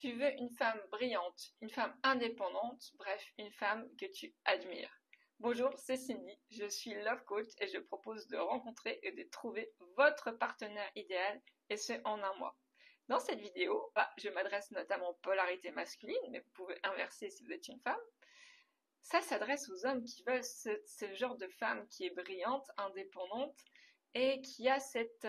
Tu veux une femme brillante, une femme indépendante, bref, une femme que tu admires. Bonjour, c'est Cindy, je suis Love Coach et je propose de rencontrer et de trouver votre partenaire idéal, et ce en un mois. Dans cette vidéo, je m'adresse notamment aux polarités masculines, mais vous pouvez inverser si vous êtes une femme. Ça s'adresse aux hommes qui veulent ce genre de femme qui est brillante, indépendante et qui a cette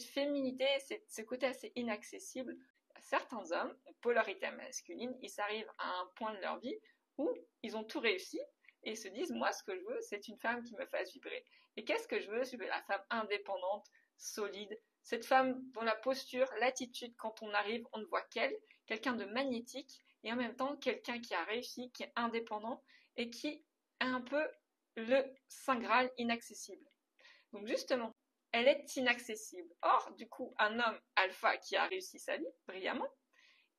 féminité, ce côté assez inaccessible. Certains hommes, en polarité masculine, ils arrivent à un point de leur vie où ils ont tout réussi et ils se disent, moi, ce que je veux, c'est une femme qui me fasse vibrer. Et qu'est-ce que je veux? Je veux la femme indépendante, solide, cette femme dont la posture, l'attitude, quand on arrive, on ne voit qu'elle, quelqu'un de magnétique et en même temps quelqu'un qui a réussi, qui est indépendant et qui a un peu le Saint Graal inaccessible. Donc justement, elle est inaccessible. Or, du coup, un homme alpha qui a réussi sa vie brillamment,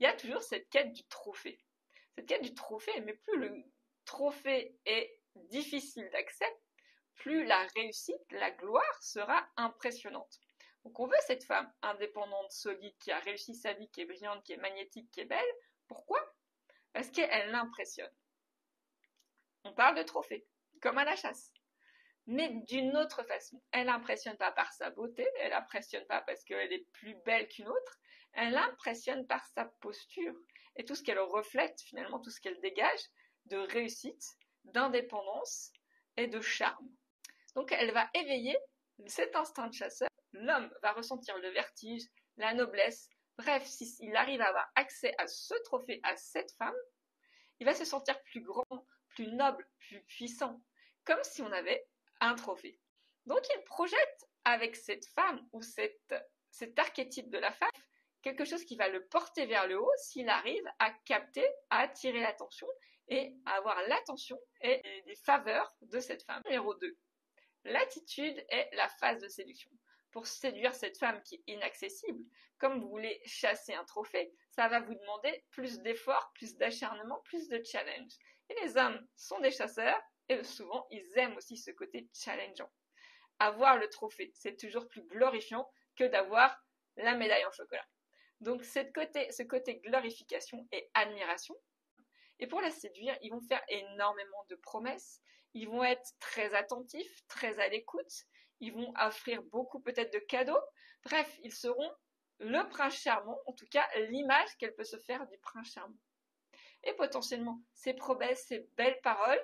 il y a toujours cette quête du trophée. Cette quête du trophée, mais plus le trophée est difficile d'accès, plus la réussite, la gloire sera impressionnante. Donc on veut cette femme indépendante, solide, qui a réussi sa vie, qui est brillante, qui est magnétique, qui est belle. Pourquoi? Parce qu'elle l'impressionne. On parle de trophée, comme à la chasse. Mais d'une autre façon. Elle n'impressionne pas par sa beauté, elle n'impressionne pas parce qu'elle est plus belle qu'une autre, elle impressionne par sa posture et tout ce qu'elle reflète, finalement, tout ce qu'elle dégage de réussite, d'indépendance et de charme. Donc elle va éveiller cet instinct de chasseur, l'homme va ressentir le vertige, la noblesse, bref, s'il arrive à avoir accès à ce trophée, à cette femme, il va se sentir plus grand, plus noble, plus puissant, comme si on avait un trophée. Donc il projette avec cette femme ou cet archétype de la femme quelque chose qui va le porter vers le haut s'il arrive à capter, à attirer l'attention et à avoir l'attention et les faveurs de cette femme. Numéro 2. L'attitude est la phase de séduction. Pour séduire cette femme qui est inaccessible, comme vous voulez chasser un trophée, ça va vous demander plus d'efforts, plus d'acharnement, plus de challenge. Et les hommes sont des chasseurs et souvent ils aiment aussi ce côté challengeant. Avoir le trophée, c'est toujours plus glorifiant que d'avoir la médaille en chocolat. Donc ce côté glorification et admiration. Et pour la séduire, ils vont faire énormément de promesses, ils vont être très attentifs, très à l'écoute, ils vont offrir beaucoup peut-être de cadeaux. Bref, ils seront le prince charmant, en tout cas l'image qu'elle peut se faire du prince charmant. Et potentiellement, ces promesses, ces belles paroles,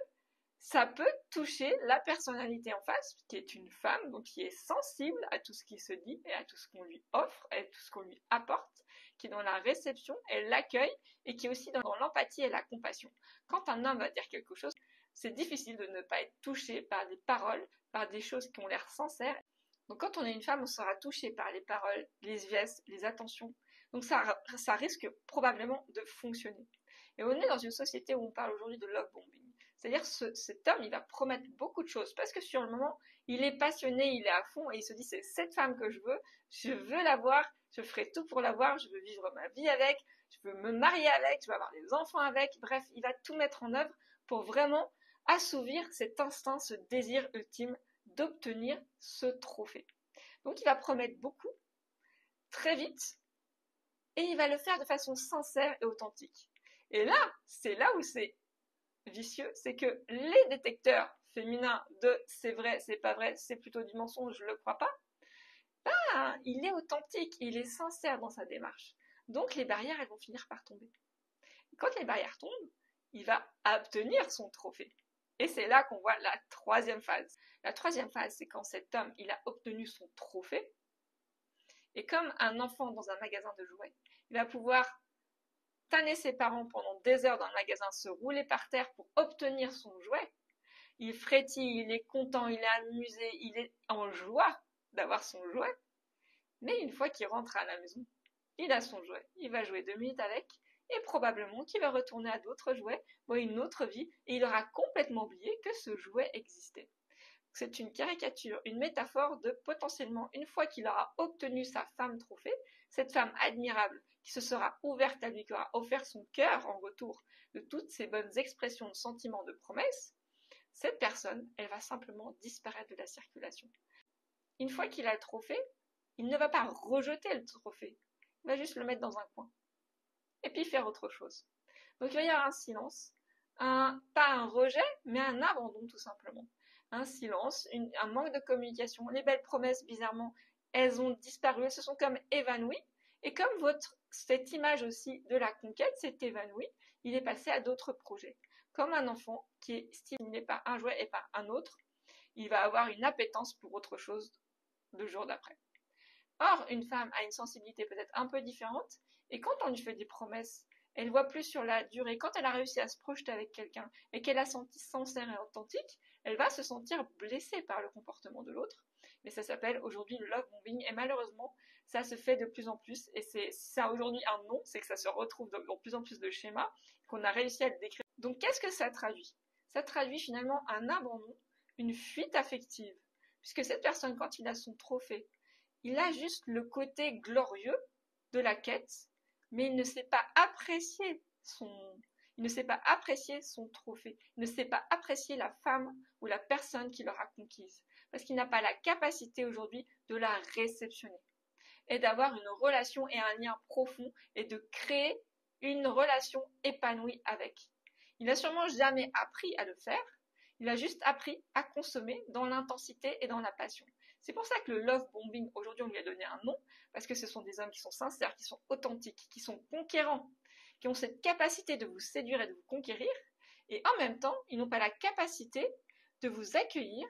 ça peut toucher la personnalité en face, qui est une femme, donc qui est sensible à tout ce qui se dit et à tout ce qu'on lui offre et à tout ce qu'on lui apporte, qui est dans la réception et l'accueil et qui est aussi dans l'empathie et la compassion. Quand un homme va dire quelque chose, c'est difficile de ne pas être touché par des paroles, par des choses qui ont l'air sincères. Donc quand on est une femme, on sera touché par les paroles, les gestes, les attentions. Donc ça risque probablement de fonctionner. Et on est dans une société où on parle aujourd'hui de love bombing. C'est-à-dire cet homme, il va promettre beaucoup de choses parce que sur le moment, il est passionné, il est à fond et il se dit c'est cette femme que je veux l'avoir, je ferai tout pour l'avoir, je veux vivre ma vie avec, je veux me marier avec, je veux avoir des enfants avec. Bref, il va tout mettre en œuvre pour vraiment assouvir cet instinct, ce désir ultime d'obtenir ce trophée. Donc il va promettre beaucoup, très vite, et il va le faire de façon sincère et authentique. Et là, c'est là où c'est vicieux, c'est que les détecteurs féminins de c'est vrai, c'est pas vrai, c'est plutôt du mensonge, je le crois pas, il est authentique, il est sincère dans sa démarche. Donc les barrières, elles vont finir par tomber. Quand les barrières tombent, il va obtenir son trophée. Et c'est là qu'on voit la troisième phase. La troisième phase, c'est quand cet homme, il a obtenu son trophée. Et comme un enfant dans un magasin de jouets, il va pouvoir tanner ses parents pendant des heures dans le magasin, se rouler par terre pour obtenir son jouet. Il frétille, il est content, il est amusé, il est en joie d'avoir son jouet. Mais une fois qu'il rentre à la maison, il a son jouet, il va jouer 2 minutes avec, et probablement qu'il va retourner à d'autres jouets, une autre vie, et il aura complètement oublié que ce jouet existait. C'est une caricature, une métaphore de potentiellement, une fois qu'il aura obtenu sa femme trophée, cette femme admirable qui se sera ouverte à lui, qui aura offert son cœur en retour de toutes ces bonnes expressions de sentiments, de promesses, cette personne, elle va simplement disparaître de la circulation. Une fois qu'il a le trophée, il ne va pas rejeter le trophée, il va juste le mettre dans un coin. puis faire autre chose. Donc il va y avoir un silence, pas un rejet, mais un abandon tout simplement. Un silence, un manque de communication. Les belles promesses, bizarrement, elles ont disparu, elles se sont comme évanouies. Et comme cette image aussi de la conquête s'est évanouie, il est passé à d'autres projets. Comme un enfant qui est stimulé par un jouet et par un autre, il va avoir une appétence pour autre chose le jour d'après. Or, une femme a une sensibilité peut-être un peu différente, et quand on lui fait des promesses, elle voit plus sur la durée. Quand elle a réussi à se projeter avec quelqu'un et qu'elle a senti sincère et authentique, elle va se sentir blessée par le comportement de l'autre. Mais ça s'appelle aujourd'hui le love bombing, et malheureusement, ça se fait de plus en plus, et c'est ça aujourd'hui un nom, c'est que ça se retrouve dans plus en plus de schémas, qu'on a réussi à le décrire. Donc qu'est-ce que ça traduit? Ça traduit finalement un abandon, une fuite affective, puisque cette personne, quand il a son trophée, il a juste le côté glorieux de la quête, mais il ne sait pas apprécier son trophée, il ne sait pas apprécier la femme ou la personne qui l'aura conquise, parce qu'il n'a pas la capacité aujourd'hui de la réceptionner et d'avoir une relation et un lien profond et de créer une relation épanouie avec. Il n'a sûrement jamais appris à le faire, il a juste appris à consommer dans l'intensité et dans la passion. C'est pour ça que le love bombing, aujourd'hui on lui a donné un nom, parce que ce sont des hommes qui sont sincères, qui sont authentiques, qui sont conquérants, qui ont cette capacité de vous séduire et de vous conquérir, et en même temps, ils n'ont pas la capacité de vous accueillir,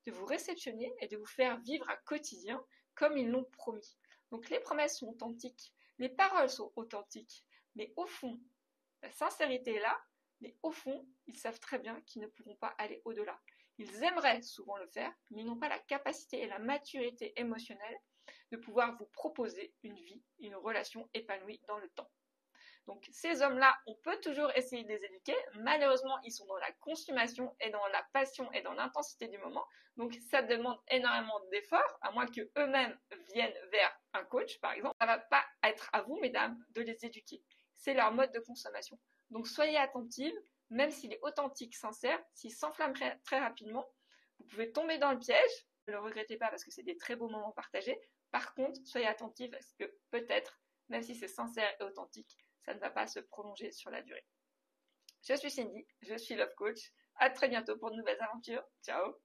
de vous réceptionner et de vous faire vivre un quotidien comme ils l'ont promis. Donc les promesses sont authentiques, les paroles sont authentiques, mais au fond, la sincérité est là, mais au fond, ils savent très bien qu'ils ne pourront pas aller au-delà. Ils aimeraient souvent le faire, mais ils n'ont pas la capacité et la maturité émotionnelle de pouvoir vous proposer une vie, une relation épanouie dans le temps. Donc ces hommes-là, on peut toujours essayer de les éduquer. Malheureusement, ils sont dans la consommation et dans la passion et dans l'intensité du moment. Donc ça demande énormément d'efforts, à moins qu'eux-mêmes viennent vers un coach, par exemple. Ça ne va pas être à vous, mesdames, de les éduquer. C'est leur mode de consommation. Donc soyez attentives, même s'il est authentique, sincère, s'il s'enflamme très rapidement, vous pouvez tomber dans le piège. Ne le regrettez pas parce que c'est des très beaux moments partagés. Par contre, soyez attentifs parce que peut-être, même si c'est sincère et authentique, ça ne va pas se prolonger sur la durée. Je suis Cindy, je suis Love Coach. À très bientôt pour de nouvelles aventures. Ciao!